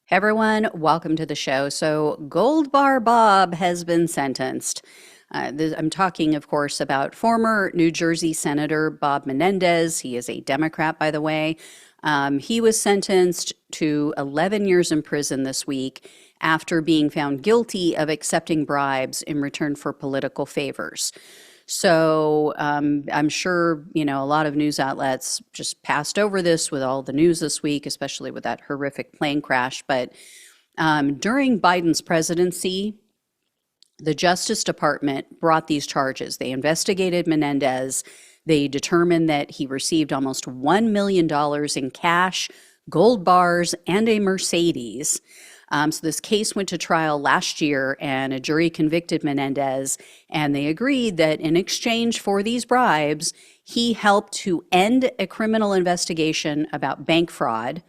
Hey everyone, welcome to the show. So, Gold Bar Bob has been sentenced. I'm talking, of course, about former New Jersey Senator Bob Menendez. He is a Democrat, by the way. He was sentenced to 11 years in prison this week after being found guilty of accepting bribes in return for political favors. So I'm sure, a lot of news outlets just passed over this with all the news this week, especially with that horrific plane crash. But during Biden's presidency, the Justice Department brought these charges. They investigated Menendez. They determined that he received almost $1 million in cash, gold bars, and a Mercedes. So this case went to trial last year, and a jury convicted Menendez, and they agreed that in exchange for these bribes, he helped to end a criminal investigation about bank fraud.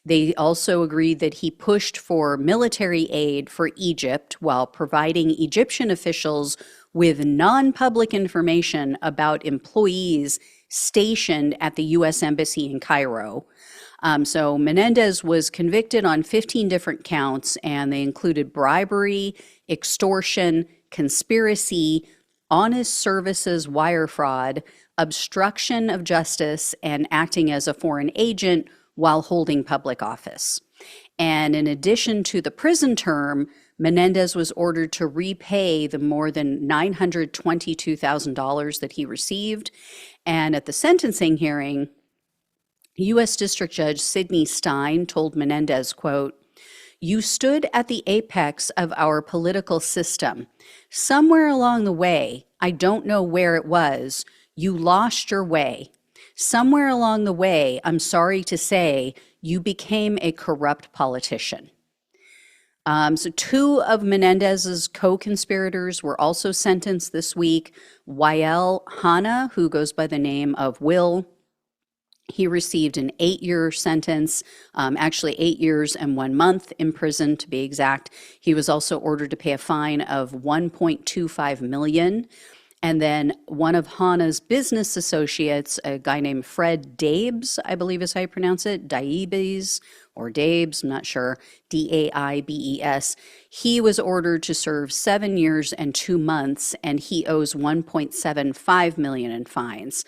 They also agreed that he pushed for military aid for Egypt while providing Egyptian officials with non-public information about employees stationed at the U.S. Embassy in Cairo. So Menendez was convicted on 15 different counts, and they included bribery, extortion, conspiracy, honest services wire fraud, obstruction of justice, and acting as a foreign agent while holding public office. And in addition to the prison term, Menendez was ordered to repay the more than $922,000 that he received. And at the sentencing hearing, U.S. District Judge Sidney Stein told Menendez, quote, "You stood at the apex of our political system. Somewhere along the way, I don't know where it was, you lost your way. Somewhere along the way, I'm sorry to say, you became a corrupt politician." So two of Menendez's co-conspirators were also sentenced this week. Wael Hanna, who goes by the name of Will, he received an 8-year sentence, actually 8 years and 1 month in prison to be exact. He was also ordered to pay a fine of $1.25 million. And then one of Hanna's business associates, a guy named Fred Dabes, I believe is how you pronounce it, Daibes or Dabes, I'm not sure, Daibes. He was ordered to serve 7 years and 2 months, and he owes $1.75 million in fines.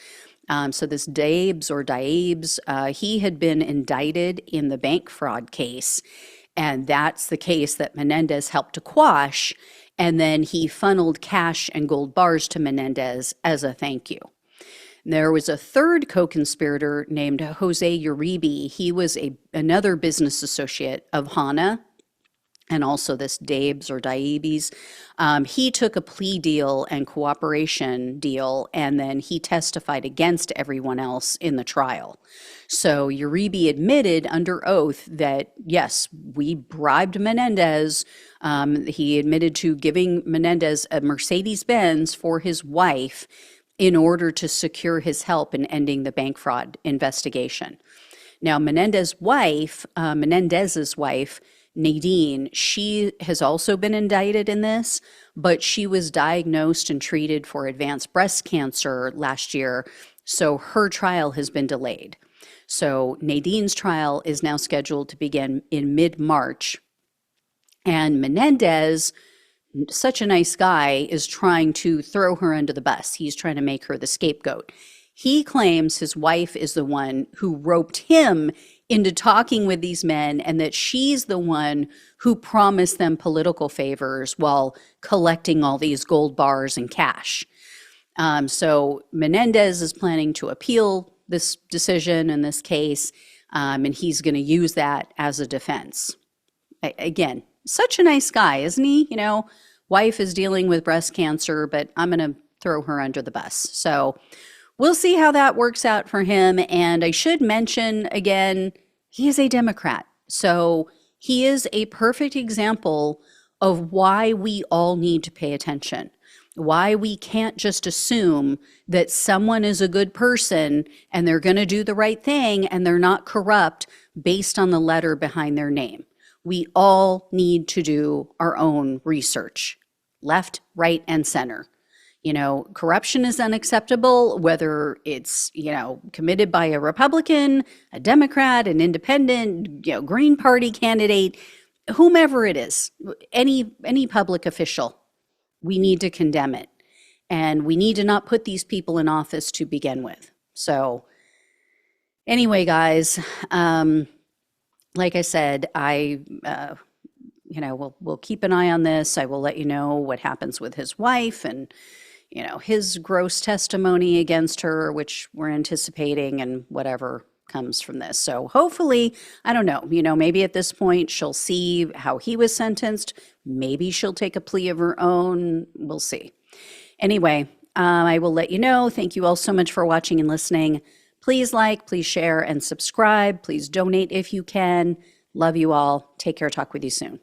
So this Dabes or Daibes, he had been indicted in the bank fraud case, and that's the case that Menendez helped to quash, and then he funneled cash and gold bars to Menendez as a thank you. There was a third co-conspirator named Jose Uribe. He was another business associate of Hanna, and also this Dabes or Daibes. He took a plea deal and cooperation deal, and then he testified against everyone else in the trial. So Uribe admitted under oath that, yes, we bribed Menendez. He admitted to giving Menendez a Mercedes-Benz for his wife in order to secure his help in ending the bank fraud investigation. Now, Menendez's wife, Nadine, she has also been indicted in this, but she was diagnosed and treated for advanced breast cancer last year, so her trial has been delayed. So Nadine's trial is now scheduled to begin in mid-March, and Menendez, such a nice guy, is trying to throw her under the bus. He's trying to make her the scapegoat. He claims his wife is the one who roped him into talking with these men, and that she's the one who promised them political favors while collecting all these gold bars and cash. So Menendez is planning to appeal this decision in this case, and he's going to use that as a defense. Again, such a nice guy, isn't he? Wife is dealing with breast cancer, but I'm going to throw her under the bus. So we'll see how that works out for him. And I should mention again, he is a Democrat. So he is a perfect example of why we all need to pay attention, why we can't just assume that someone is a good person and they're going to do the right thing and they're not corrupt based on the letter behind their name. We all need to do our own research, left, right, and center. Corruption is unacceptable, whether it's, committed by a Republican, a Democrat, an independent, Green Party candidate, whomever it is, any public official. We need to condemn it. And we need to not put these people in office to begin with. So anyway, guys, like I said, we'll keep an eye on this. I will let you know what happens with his wife and, his gross testimony against her, which we're anticipating, and whatever comes from this. So hopefully, I don't know, maybe at this point she'll see how he was sentenced. Maybe she'll take a plea of her own. We'll see. Anyway, I will let you know. Thank you all so much for watching and listening. Please like, please share, and subscribe. Please donate if you can. Love you all. Take care. Talk with you soon.